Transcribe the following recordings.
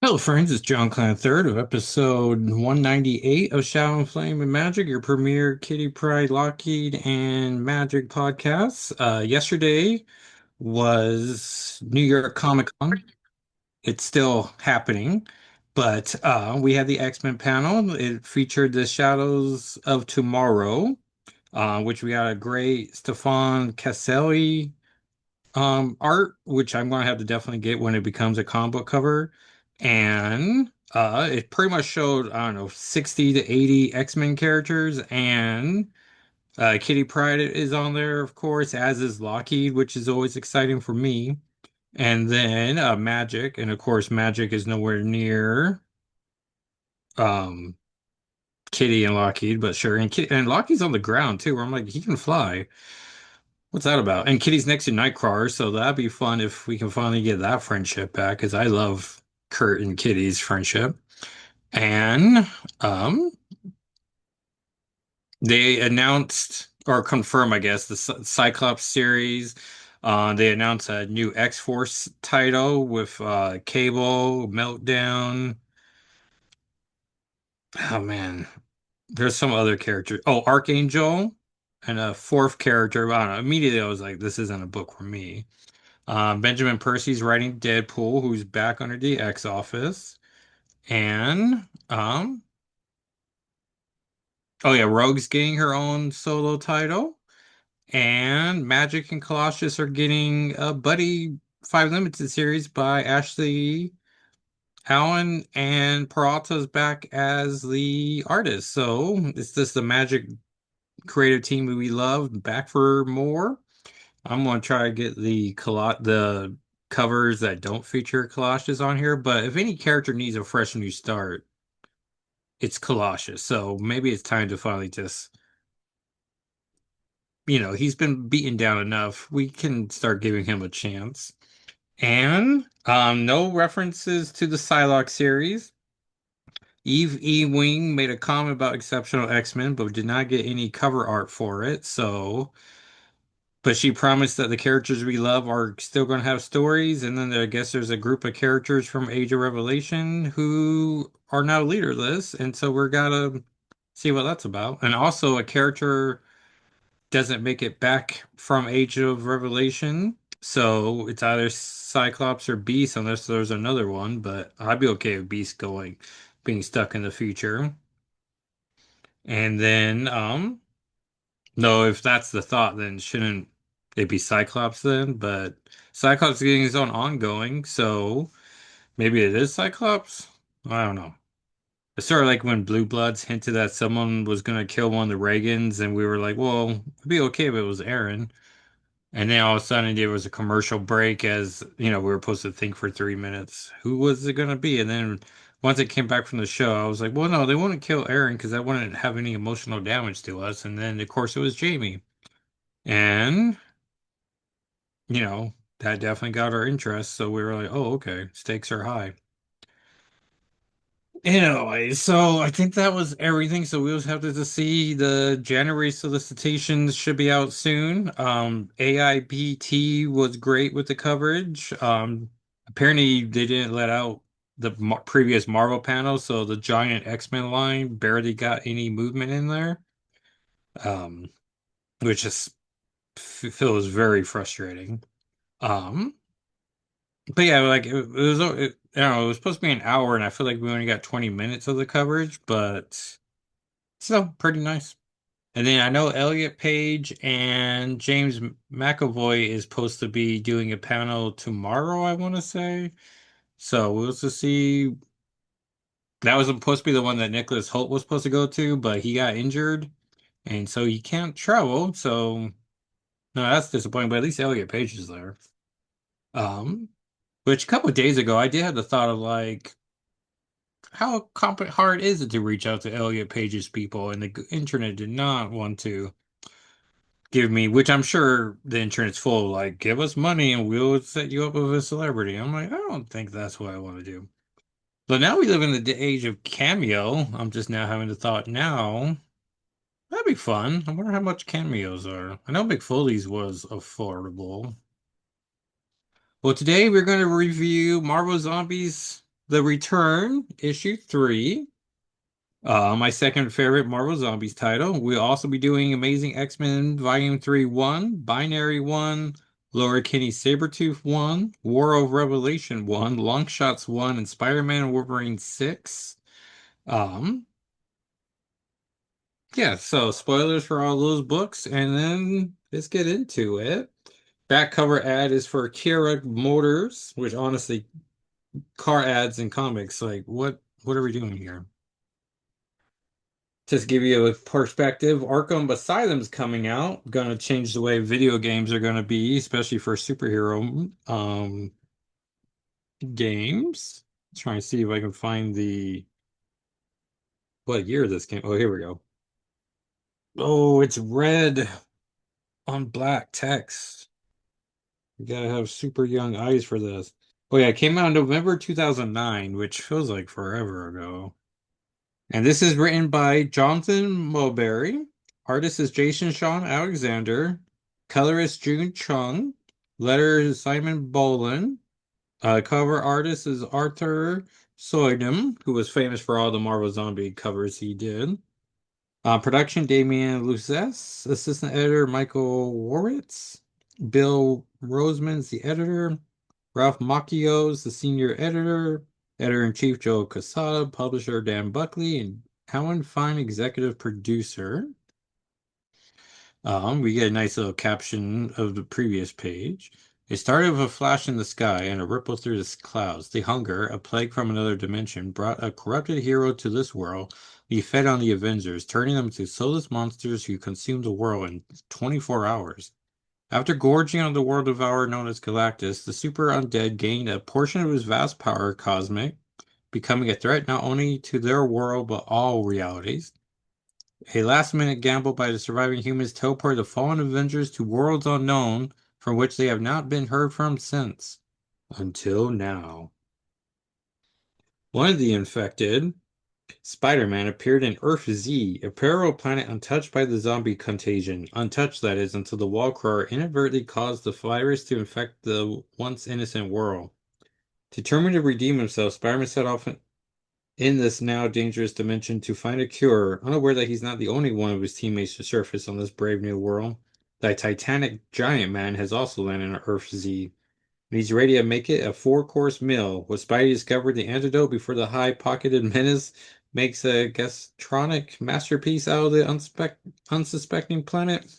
Hello, friends. It's John Clan Third of episode 198 of Shadow and Flame and Magic, your premier Kitty Pryde, Lockheed, and Magic podcasts. Yesterday was New York Comic Con. It's still happening, but we had the X-Men panel. It featured the Shadows of Tomorrow, which we got a great Stefan Caselli art, which I'm gonna have to definitely get when it becomes a comic book cover. And it pretty much showed, I don't know, 60 to 80 X-Men characters, and Kitty Pryde is on there, of course, as is Lockheed, which is always exciting for me. And then Magic, and of course Magic is nowhere near um Kitty and Lockheed, but sure. And Lockheed's on the ground too, where I'm like, he can fly. What's that about? And Kitty's next to Nightcrawler, so that'd be fun if we can finally get that friendship back, because I love Kurt and Kitty's friendship. And um, they announced or confirmed, I guess, the Cyclops series. They announced a new X-Force title with Cable, Meltdown. Oh man, there's some other character. Oh, Archangel, and a fourth character. I don't know. Immediately, I was like, this isn't a book for me. Benjamin Percy's writing Deadpool, who's back under the X office. And oh yeah, Rogue's getting her own solo title. And Magic and Colossus are getting a Buddy 5 Limited series by Ashley Allen, and Peralta's back as the artist. So it's just the Magic creative team we love back for more. I'm gonna try to get the covers that don't feature Colossus on here, but if any character needs a fresh new start, it's Colossus. So maybe it's time to finally just, he's been beaten down enough. We can start giving him a chance. And no references to the Psylocke series. Eve E. Wing made a comment about Exceptional X-Men, but did not get any cover art for it. So but she promised that the characters we love are still going to have stories, and then I guess there's a group of characters from Age of Revelation who are now leaderless, and so we're gotta see what that's about. And also, a character doesn't make it back from Age of Revelation, so it's either Cyclops or Beast, unless there's another one. But I'd be okay with Beast being stuck in the future. And then, no, if that's the thought, then shouldn't it be Cyclops then? But Cyclops is getting his own ongoing, so maybe it is Cyclops? I don't know. It's sort of like when Blue Bloods hinted that someone was going to kill one of the Reagans, and we were like, well, it'd be okay if it was Aaron. And then all of a sudden there was a commercial break, as, we were supposed to think for 3 minutes. Who was it going to be? And then once it came back from the show, I was like, well, no, they wouldn't kill Aaron because that wouldn't have any emotional damage to us. And then, of course, it was Jamie. And, you know, that definitely got our interest. So we were like, oh, okay, stakes are high. Anyway, so I think that was everything. So we just have to just see the January solicitations should be out soon. AIBT was great with the coverage. Apparently they didn't let out the previous Marvel panel, so the giant X-Men line barely got any movement in there. Um, which just feels very frustrating. Um, But yeah, like I don't know, it was supposed to be an hour, and I feel like we only got 20 minutes of the coverage, but still pretty nice. And then I know Elliot Page and James McAvoy is supposed to be doing a panel tomorrow, I want to say. So we'll just see. That was supposed to be the one that Nicholas Holt was supposed to go to, but he got injured, and so he can't travel. So no, that's disappointing. But at least Elliot Page is there. Um, which a couple of days ago, I did have the thought of like, how hard is it to reach out to Elliot Page's people? And the internet did not want to give me, which I'm sure the internet's full of, like, give us money and we'll set you up with a celebrity. I'm like, I don't think that's what I want to do. But now we live in the age of Cameo. I'm just now having the thought now. That'd be fun. I wonder how much cameos are. I know McFoley's was affordable. Well, today we're going to review Marvel Zombies The Return, issue 3. My second favorite Marvel Zombies title. We'll also be doing Amazing X-Men Volume 3 1, Binary 1, Lower Kinney Sabretooth 1, War of Revelation 1, Longshots 1, and Spider-Man Wolverine 6. Um, yeah, so spoilers for all those books, and then let's get into it. Back cover ad is for Kira Motors, which honestly, car ads in comics, like what are we doing here? Just give you a perspective, Arkham Asylum's coming out, gonna change the way video games are gonna be, especially for superhero games. Trying to see if I can find the what year this game. Oh, here we go. Oh, it's red on black text. You gotta have super young eyes for this. Oh yeah, it came out in November 2009, which feels like forever ago. And this is written by Jonathan Mulberry. Artist is Jason Sean Alexander. Colorist June Chung. Letter is Simon Bolin. Cover artist is Arthur Soydum, who was famous for all the Marvel Zombie covers he did. Production Damian Luces. Assistant editor Michael Warwitz. Bill Roseman's the editor. Ralph Macchio's the senior editor. Editor-in-chief Joe Quesada, publisher Dan Buckley, and Alan Fine, executive producer. We get a nice little caption of the previous page. It started with a flash in the sky and a ripple through the clouds. The hunger, a plague from another dimension, brought a corrupted hero to this world. He fed on the Avengers, turning them into soulless monsters who consumed the world in 24 hours. After gorging on the world devourer known as Galactus, the super undead gained a portion of his vast power cosmic, becoming a threat not only to their world but all realities. A last-minute gamble by the surviving humans teleported the fallen Avengers to worlds unknown, from which they have not been heard from since. Until now. One of the infected, Spider-Man, appeared in Earth Z, a parallel planet untouched by the zombie contagion. Untouched, that is, until the wallcrawler inadvertently caused the virus to infect the once innocent world. Determined to redeem himself, Spider-Man set off in this now dangerous dimension to find a cure, unaware that he's not the only one of his teammates to surface on this brave new world. The Titanic giant man has also landed on Earth Z, and he's ready to make it a four-course meal. When Spidey discovered the antidote before the high-pocketed menace makes a gastronomic masterpiece out of the unsuspecting planet.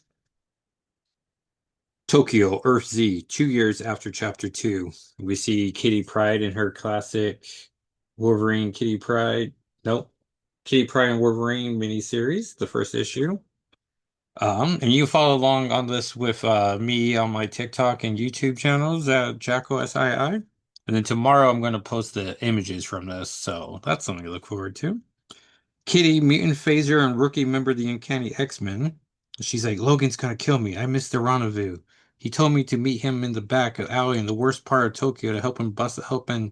Tokyo, Earth Z, 2 years after Chapter 2. We see Kitty Pryde in her classic Wolverine Kitty Pryde. Nope. Kitty Pryde and Wolverine miniseries, the first issue. And you can follow along on this with me on my TikTok and YouTube channels at JackoSII. And then tomorrow I'm going to post the images from this, so that's something to look forward to. Kitty, mutant phaser, and rookie member of the Uncanny X-Men. She's like, Logan's gonna kill me. I missed the rendezvous. He told me to meet him in the back of alley in the worst part of Tokyo to help an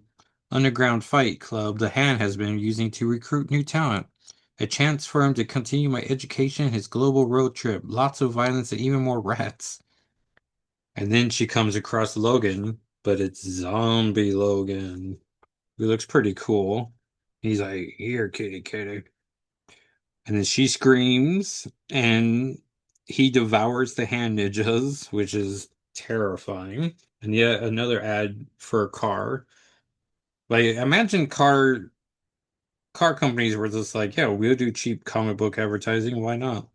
underground fight club the Hand has been using to recruit new talent. A chance for him to continue my education, his global road trip, lots of violence, and even more rats. And then she comes across Logan, but it's zombie Logan, who looks pretty cool. He's like, here, kitty, kitty. And then she screams, and he devours the hand ninjas, which is terrifying. And yet another ad for a car. Like, imagine car companies were just like, yeah, we'll do cheap comic book advertising. Why not?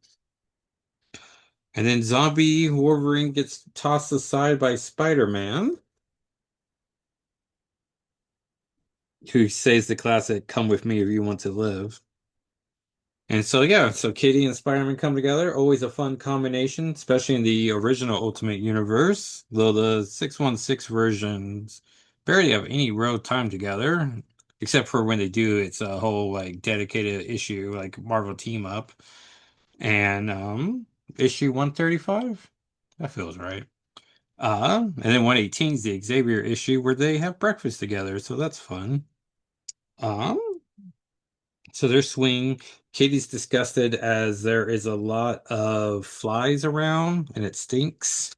And then zombie Wolverine gets tossed aside by Spider-Man, who says the classic, "Come with me if you want to live." And so, yeah, so Kitty and Spider-Man come together. Always a fun combination, especially in the original Ultimate Universe. Though the 616 versions barely have any real time together, except for when they do, it's a whole like dedicated issue, like Marvel Team Up. And issue 135? That feels right. And then 118 is the Xavier issue where they have breakfast together, so that's fun. Um, So they're swinging. Katie's disgusted as there is a lot of flies around and it stinks.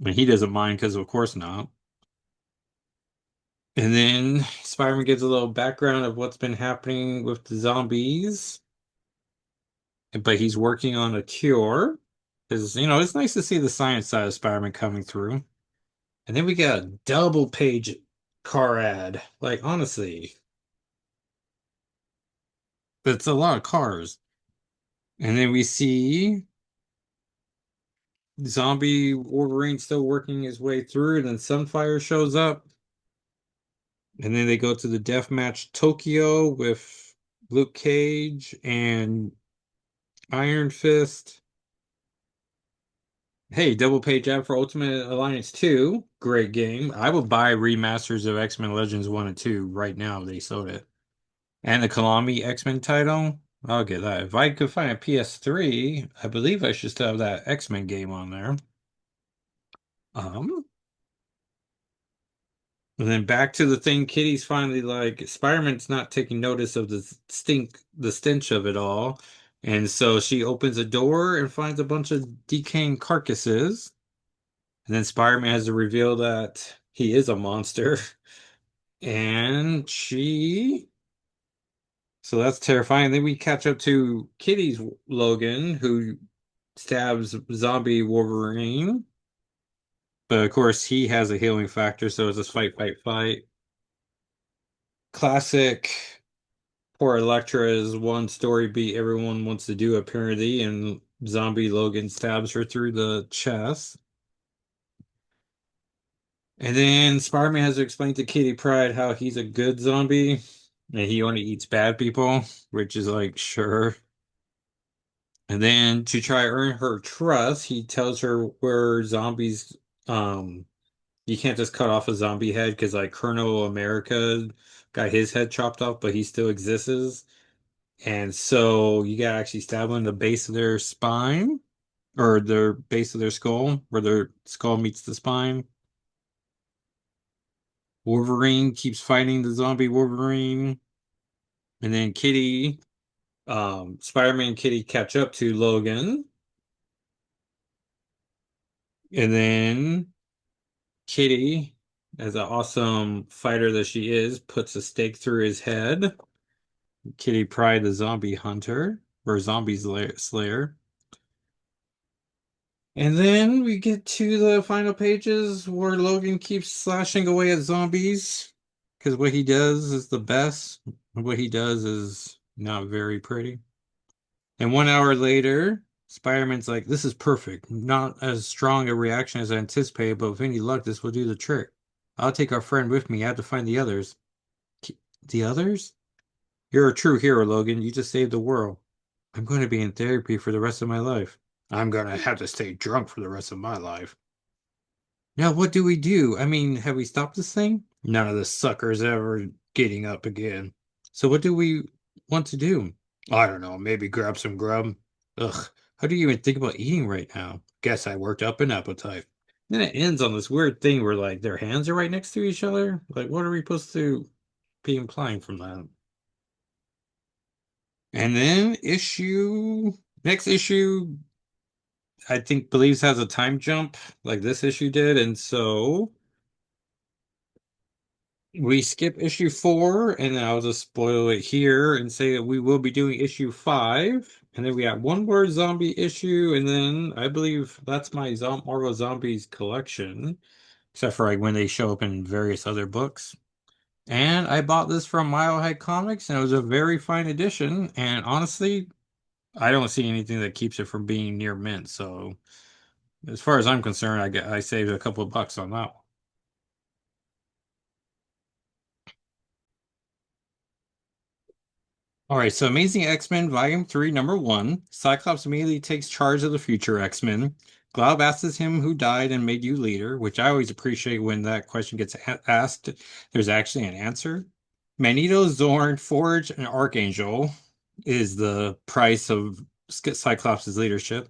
And he doesn't mind because, of course, not. And then Spider-Man gives a little background of what's been happening with the zombies, but he's working on a cure. Because, it's nice to see the science side of Spider-Man coming through. And then we got a double page car ad. Like, honestly, that's a lot of cars. And then we see zombie Wolverine still working his way through, and then Sunfire shows up. And then they go to the deathmatch Tokyo with Luke Cage and Iron Fist. Hey, double page ad for Ultimate Alliance 2. Great game. I will buy remasters of X-Men Legends 1 and 2 right now if they sold it. And the Konami X-Men title. I'll get that. If I could find a PS3, I believe I should still have that X-Men game on there. Um, and then back to the thing, Kitty's finally like, Spider-Man's not taking notice of the stench of it all. And so she opens a door and finds a bunch of decaying carcasses. And then Spider-Man has to reveal that he is a monster. And so that's terrifying. Then we catch up to Kitty's Logan, who stabs zombie Wolverine. But of course, he has a healing factor, so it's just fight, fight, fight. Classic poor Elektra is one story beat everyone wants to do, apparently, and zombie Logan stabs her through the chest. And then Spider-Man has to explain to Kitty Pryde how he's a good zombie and he only eats bad people, which is like, sure. And then to try to earn her trust, he tells her where zombies, um, you can't just cut off a zombie head because like Colonel America got his head chopped off, but he still exists. And so you gotta actually stab them in the base of their spine or their base of their skull, where their skull meets the spine. Wolverine keeps fighting the zombie Wolverine. And then Spider-Man and Kitty catch up to Logan. And then Kitty, as an awesome fighter that she is, puts a stake through his head. Kitty Pryde, the zombie hunter, or slayer. And then we get to the final pages where Logan keeps slashing away at zombies because what he does is the best. What he does is not very pretty. And 1 hour later, Spider-Man's like, this is perfect. Not as strong a reaction as I anticipated, but with any luck, this will do the trick. I'll take our friend with me. I have to find the others. The others? You're a true hero, Logan. You just saved the world. I'm going to be in therapy for the rest of my life. I'm going to have to stay drunk for the rest of my life. Now, what do we do? I mean, have we stopped this thing? None of the suckers ever getting up again. So what do we want to do? I don't know, maybe grab some grub. Ugh, how do you even think about eating right now? Guess I worked up an appetite. Then it ends on this weird thing where like their hands are right next to each other. Like, what are we supposed to be implying from that? And then next issue, I think believes has a time jump like this issue did, and so we skip issue 4, and then I'll just spoil it here and say that we will be doing issue 5, and then we got one more zombie issue, and then I believe that's my Marvel Zombies collection, except for like when they show up in various other books. And I bought this from Mile High Comics, and it was a very fine edition. And honestly, I don't see anything that keeps it from being near mint. So as far as I'm concerned, I saved a couple of bucks on that. All right, so Amazing X-Men Volume 3, Number 1. Cyclops immediately takes charge of the future X-Men. Glob asks him who died and made you leader, which I always appreciate when that question gets asked. There's actually an answer. Magneto, Zorn, Forge, and Archangel is the price of Cyclops' leadership.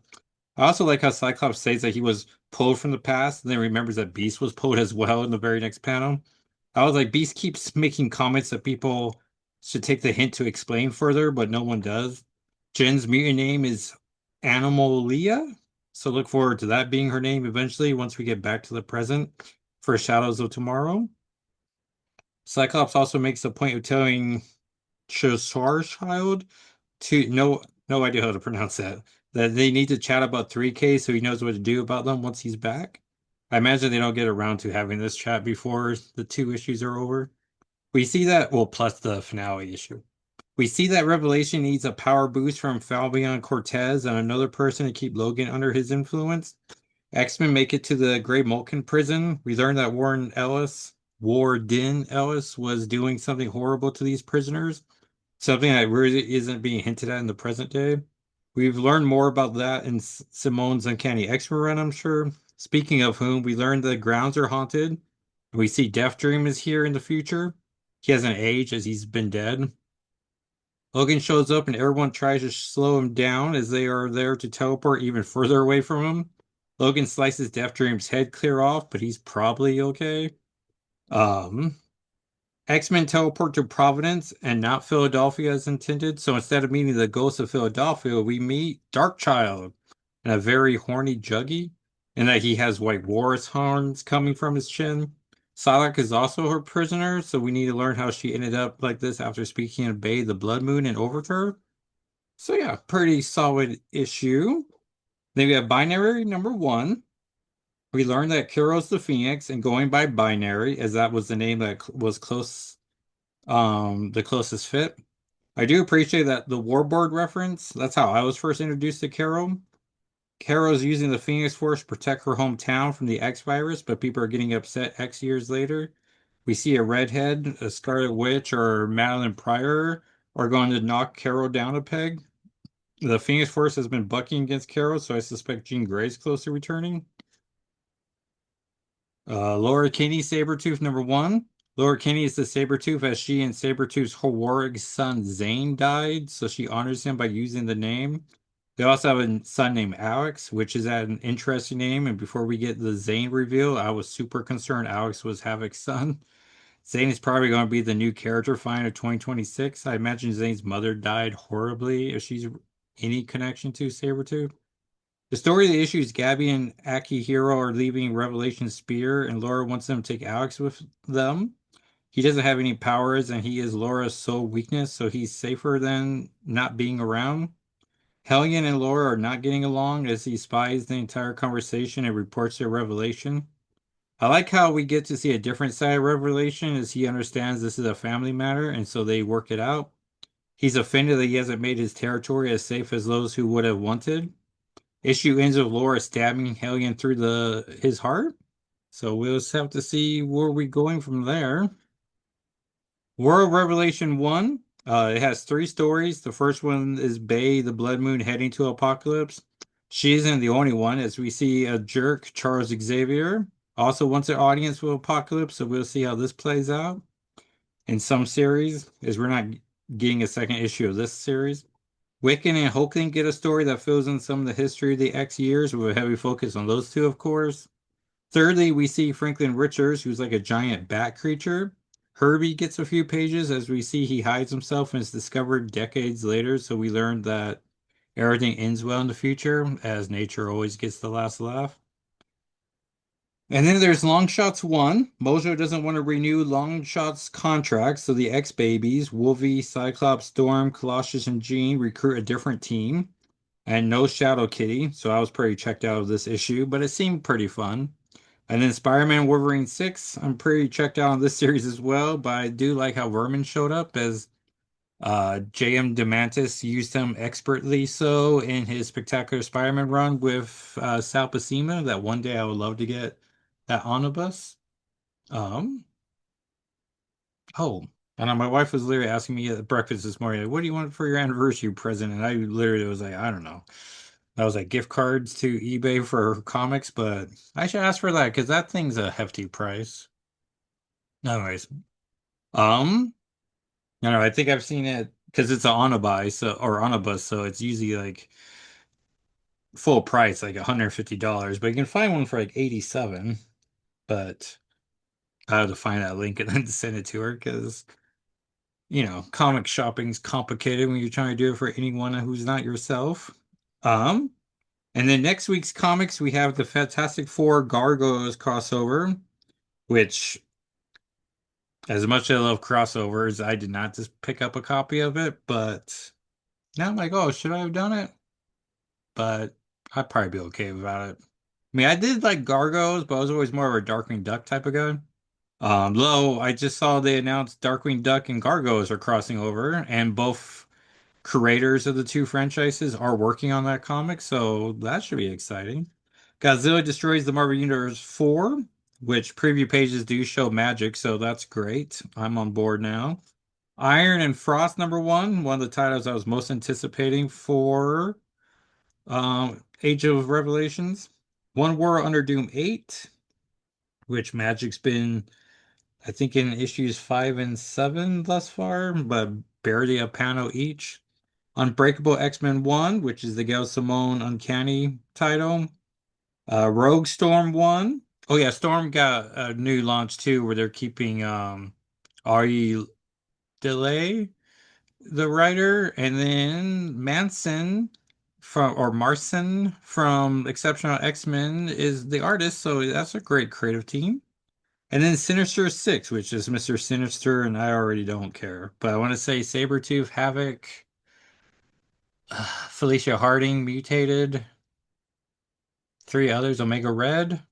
I also like how Cyclops says that he was pulled from the past and then remembers that Beast was pulled as well in the very next panel. I was like, Beast keeps making comments that people should take the hint to explain further, but no one does. Jen's mutant name is Animalia, so look forward to that being her name eventually once we get back to the present for Shadows of Tomorrow. Cyclops also makes a point of telling Child to no idea how to pronounce that they need to chat about 3K so he knows what to do about them once he's back. I imagine they don't get around to having this chat before the two issues are over. We see that, well, plus the finale issue. We see that Revelation needs a power boost from Fabian Cortez and another person to keep Logan under his influence. X-Men make it to the Grey Mulkin prison. We learn that Warden Ellis was doing something horrible to these prisoners, something that really isn't being hinted at in the present day. We've learned more about that in Simone's Uncanny X-Men run, I'm sure. Speaking of whom, we learned the grounds are haunted. We see Death Dream is here in the future. He hasn't aged as he's been dead. Logan shows up and everyone tries to slow him down as they are there to teleport even further away from him. Logan slices Death Dream's head clear off, but he's probably okay. Um, X-Men teleport to Providence and not Philadelphia as intended. So instead of meeting the ghost of Philadelphia, we meet Darkchild and a very horny Juggy, and that he has white walrus horns coming from his chin. Psylocke is also her prisoner, so we need to learn how she ended up like this after speaking to Bay the Blood Moon and Overthrow. So yeah, pretty solid issue. Then we have Binary number one. We learned that Kyros the Phoenix, and going by Binary, as that was the name that was the closest fit. I do appreciate that the Warboard reference. That's how I was first introduced to Carol. Carol's using the Phoenix Force to protect her hometown from the X virus, but people are getting upset X years later. We see a redhead, a Scarlet Witch, or Madeline Pryor are going to knock Carol down a peg. The Phoenix Force has been bucking against Carol, so I suspect Jean Grey's close to returning. Laura Kinney, Sabretooth number one. Laura Kinney is the Sabretooth as she and Sabretooth's heroic son Zane died, so she honors him by using the name. They also have a son named Alex, which is an interesting name. And before we get the Zane reveal, I was super concerned Alex was Havoc's son. Zane is probably going to be the new character find of 2026. I imagine Zane's mother died horribly if she's any connection to Sabretooth. The story of the issue is Gabby and Akihiro are leaving Revelation Spear, and Laura wants them to take Alex with them. He doesn't have any powers, and he is Laura's sole weakness, so he's safer than not being around. Hellion and Laura are not getting along as he spies the entire conversation and reports their revelation. I like how we get to see a different side of Revelation as he understands this is a family matter, and so they work it out. He's offended that he hasn't made his territory as safe as those who would have wanted. Issue ends with Laura stabbing Hellion through the his heart. So we'll just have to see where we're going from there. World Revelation 1. It has three stories. The first one is Bay, the Blood Moon, heading to Apocalypse. She isn't the only one, as we see a jerk, Charles Xavier, also wants an audience for Apocalypse, so we'll see how this plays out in some series, as we're not getting a second issue of this series. Wiccan and Hulkling get a story that fills in some of the history of the X years with a heavy focus on those two, of course. Thirdly, we see Franklin Richards, who's like a giant bat creature. Herbie gets a few pages as we see he hides himself and is discovered decades later, so we learned that everything ends well in the future, as nature always gets the last laugh. And then there's Longshots 1. Mojo doesn't want to renew Longshots' contract, so the X-Babies, Wolvie, Cyclops, Storm, Colossus, and Jean recruit a different team. And no Shadow Kitty, so I was pretty checked out of this issue, but it seemed pretty fun. And then Spider-Man Wolverine 6, I'm pretty checked out on this series as well, but I do like how Vermin showed up as J.M. DeMantis used him expertly so in his Spectacular Spider-Man run with Sal Buscema, that one day I would love to get that omnibus. Um, oh, and my wife was literally asking me at breakfast this morning, like, what do you want for your anniversary present? And I literally was like, I don't know. That was like gift cards to eBay for comics, but I should ask for that because that thing's a hefty price. Anyways, um, no, I think I've seen it because it's an Onibuy, so or Onibus, so it's usually like full price, like $150, but you can find one for like 87. But I have to find that link and then send it to her because comic shopping's complicated when you're trying to do it for anyone who's not yourself. Um, and then next week's comics we have the Fantastic Four Gargoyles crossover, which As much as I love crossovers, I did not just pick up a copy of it, but now I'm like, oh, should I have done it? But I'd probably be okay without it. I mean, I did like Gargos, but I was always more of a Darkwing Duck type of guy. Though I just saw they announced Darkwing Duck and Gargos are crossing over, and both creators of the two franchises are working on that comic, so that should be exciting. Godzilla Destroys the Marvel Universe 4, which preview pages do show magic, so that's great. I'm on board now. Iron and Frost #1, one of the titles I was most anticipating for Age of Revelations. One War Under Doom 8, which Magic's been, I think, in issues 5 and 7 thus far, but barely a panel each. Unbreakable X-Men 1, which is the Gail Simone Uncanny title. Rogue Storm 1. Oh yeah, Storm got a new launch too, where they're keeping Ari Delay, the writer, and then Manson from or Marson from Exceptional X-Men is the artist, so that's a great creative team. And then Sinister 6, which is Mr. Sinister, and I already don't care. But I want to say Sabretooth, Havoc, Felicia Harding mutated, three others, Omega Red,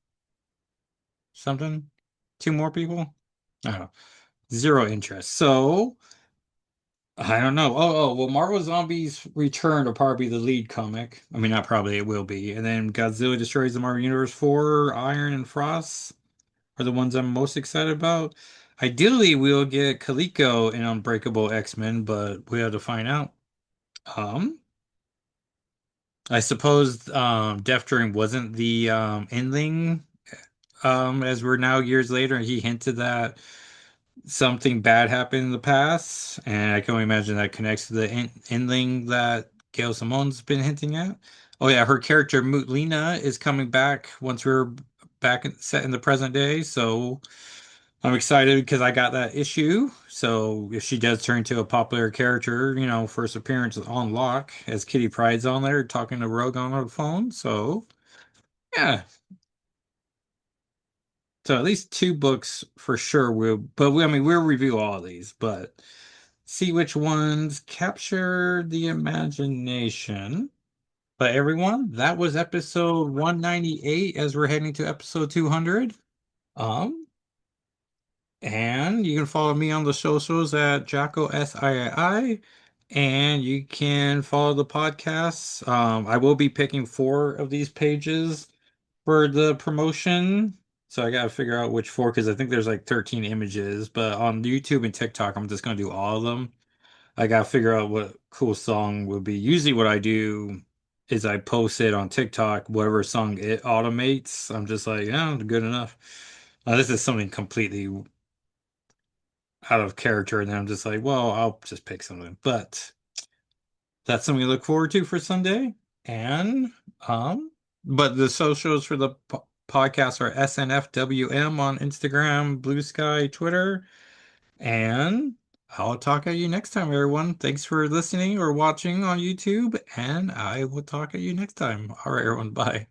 something, two more people. I don't know. Zero interest. So I don't know. Well, Marvel Zombies Return will probably be the lead comic. I mean, not probably, it will be. And then Godzilla Destroys the Marvel Universe 4, Iron and Frost are the ones I'm most excited about. Ideally, we'll get Kaliko in Unbreakable X-Men, but we have to find out. Um, I suppose Death Dream wasn't the ending. As we're now years later, he hinted that something bad happened in the past, and I can only imagine that connects to the ending that Gail Simone's been hinting at. Oh yeah, her character Mutlina is coming back once we're set in the present day, so I'm excited because I got that issue. So if she does turn into a popular character, first appearance on Lock as Kitty Pryde's on there talking to Rogue on the phone. So yeah, so at least two books for sure. I mean, we'll review all of these, but see which ones capture the imagination. But everyone, that was episode 198 as we're heading to episode 200. Um, and you can follow me on the socials at Jacko SII, and you can follow the podcast. I will be picking four of these pages for the promotion. So I gotta figure out which four because I think there's like 13 images, but on YouTube and TikTok, I'm just gonna do all of them. I gotta figure out what cool song would be. Usually what I do is I post it on TikTok, whatever song it automates. I'm just like, yeah, good enough. This is something completely out of character, and then I'm just like, well, I'll just pick something. But that's something to look forward to for Sunday. And but the socials for the podcast are S&FwM on Instagram, Blue Sky, Twitter, and I'll talk at you next time, everyone. Thanks for listening or watching on YouTube, and I will talk at you next time. All right, everyone, bye.